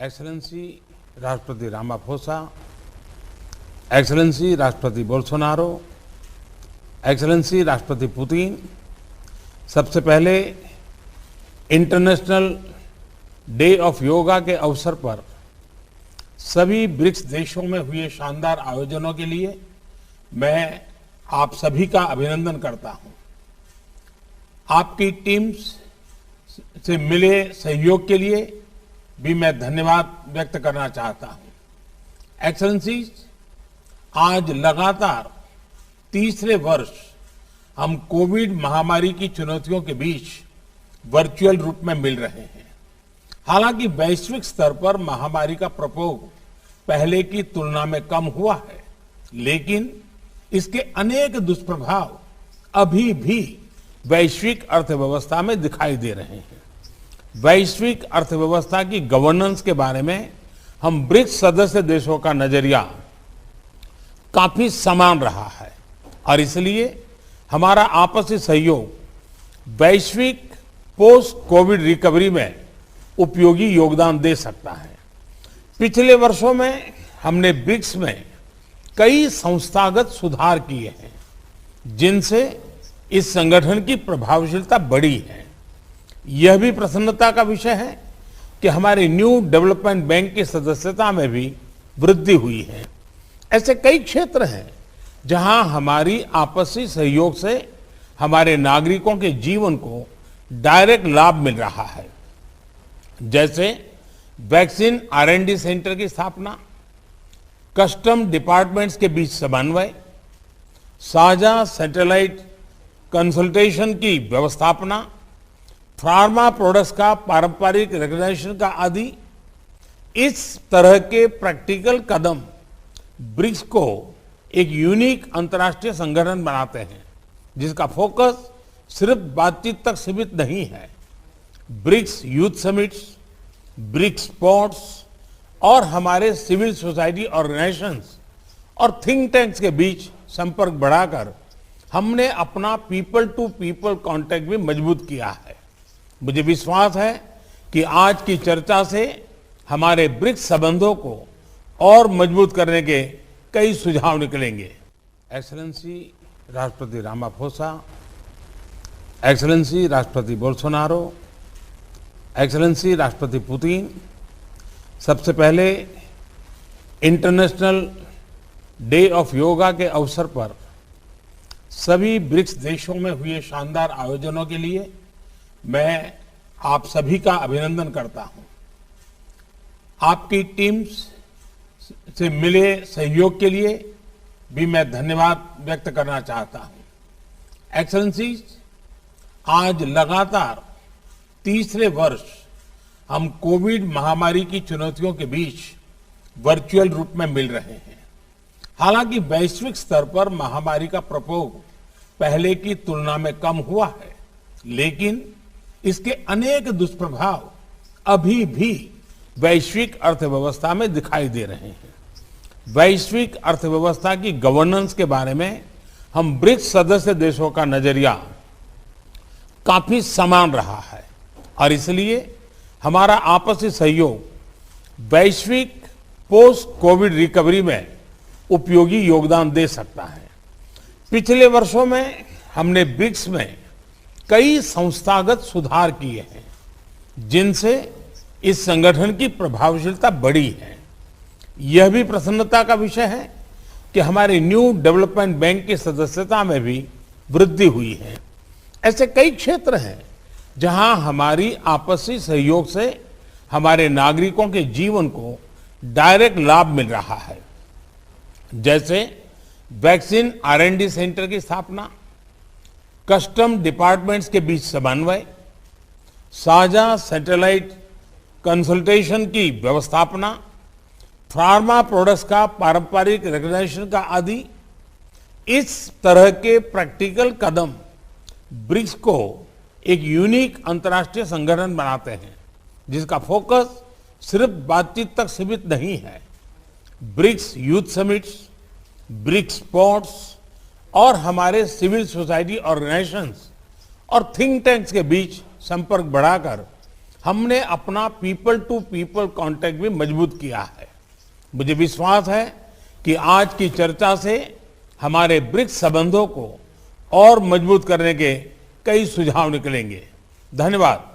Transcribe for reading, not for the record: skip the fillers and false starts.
Excellency राष्ट्रपति Ramaphosa, excellency राष्ट्रपति Bolsonaro, excellency राष्ट्रपति पुतिन, सबसे पहले इंटरनेशनल डे ऑफ योगा के अवसर पर सभी ब्रिक्स देशों में हुए शानदार आयोजनों के लिए मैं आप सभी का अभिनंदन करता हूं। आपकी टीम्स से मिले सहयोग के लिए भी मैं धन्यवाद व्यक्त करना चाहता हूं। एक्सेलेंसीज, आज लगातार तीसरे वर्ष हम कोविड महामारी की चुनौतियों के बीच वर्चुअल रूप में मिल रहे हैं। हालांकि वैश्विक स्तर पर महामारी का प्रकोप पहले की तुलना में कम हुआ है, लेकिन इसके अनेक दुष्प्रभाव अभी भी वैश्विक अर्थव्यवस्था में दिखाई दे रहे हैं। वैश्विक अर्थव्यवस्था की गवर्नेंस के बारे में हम ब्रिक्स सदस्य देशों का नजरिया काफी समान रहा है और इसलिए हमारा आपसी सहयोग वैश्विक पोस्ट कोविड रिकवरी में उपयोगी योगदान दे सकता है। पिछले वर्षों में हमने ब्रिक्स में कई संस्थागत सुधार किए हैं, जिनसे इस संगठन की प्रभावशीलता बढ़ी है। यह भी प्रसन्नता का विषय है कि हमारे न्यू डेवलपमेंट बैंक की सदस्यता में भी वृद्धि हुई है। ऐसे कई क्षेत्र हैं जहां हमारी आपसी सहयोग से हमारे नागरिकों के जीवन को डायरेक्ट लाभ मिल रहा है, जैसे वैक्सीन R&D सेंटर की स्थापना, कस्टम डिपार्टमेंट्स के बीच समन्वय, साझा सैटेलाइट कंसल्टेशन की व्यवस्थापना, फार्मा प्रोडक्ट्स का पारंपरिक रिकॉग्निशन का आदि। इस तरह के प्रैक्टिकल कदम ब्रिक्स को एक यूनिक अंतर्राष्ट्रीय संगठन बनाते हैं, जिसका फोकस सिर्फ बातचीत तक सीमित नहीं है। BRICS youth summits, BRICS sports और हमारे सिविल सोसाइटी ऑर्गेनाइजेशंस और थिंक टैंक्स के बीच संपर्क बढ़ाकर हमने अपना पीपल टू पीपल कांटेक्ट भी मजबूत किया है। मुझे विश्वास है कि आज की चर्चा से हमारे ब्रिक्स संबंधों को और मजबूत करने के कई सुझाव निकलेंगे। एक्सेलेंसी राष्ट्रपति रामाफोसा, एक्सेलेंसी राष्ट्रपति बोल्सोनारो, एक्सेलेंसी राष्ट्रपति पुतिन, सबसे पहले इंटरनेशनल डे ऑफ योगा के अवसर पर सभी ब्रिक्स देशों में हुए शानदार आयोजनों के लिए मैं आप सभी का अभिनंदन करता हूं। आपकी टीम्स से मिले सहयोग के लिए भी मैं धन्यवाद व्यक्त करना चाहता हूं। एक्सेलेंसीज, आज लगातार तीसरे वर्ष हम कोविड महामारी की चुनौतियों के बीच वर्चुअल रूप में मिल रहे हैं। हालांकि वैश्विक स्तर पर महामारी का प्रकोप पहले की तुलना में कम हुआ है, लेकिन इसके अनेक दुष्प्रभाव अभी भी वैश्विक अर्थव्यवस्था में दिखाई दे रहे हैं। वैश्विक अर्थव्यवस्था की गवर्नेंस के बारे में हम ब्रिक्स सदस्य देशों का नजरिया काफी समान रहा है और इसलिए हमारा आपसी सहयोग वैश्विक पोस्ट कोविड रिकवरी में उपयोगी योगदान दे सकता है। पिछले वर्षों में हमने ब्रिक्स में कई संस्थागत सुधार किए हैं, जिनसे इस संगठन की प्रभावशीलता बढ़ी है। यह भी प्रसन्नता का विषय है कि हमारे न्यू डेवलपमेंट बैंक की सदस्यता में भी वृद्धि हुई है। ऐसे कई क्षेत्र हैं जहां हमारी आपसी सहयोग से हमारे नागरिकों के जीवन को डायरेक्ट लाभ मिल रहा है, जैसे वैक्सीन R&D सेंटर की स्थापना, कस्टम डिपार्टमेंट्स के बीच समन्वय, साझा सैटेलाइट कंसल्टेशन की व्यवस्थापना, फार्मा प्रोडक्ट्स का पारंपरिक रिकॉग्निशन का आदि। इस तरह के प्रैक्टिकल कदम ब्रिक्स को एक यूनिक अंतर्राष्ट्रीय संगठन बनाते हैं, जिसका फोकस सिर्फ बातचीत तक सीमित नहीं है। BRICS youth summits, BRICS sports और हमारे सिविल सोसाइटी ऑर्गेनाइजेशंस और थिंक टैंक्स के बीच संपर्क बढ़ाकर हमने अपना पीपल टू पीपल कांटेक्ट भी मजबूत किया है। मुझे विश्वास है कि आज की चर्चा से हमारे ब्रिक्स संबंधों को और मजबूत करने के कई सुझाव निकलेंगे। धन्यवाद।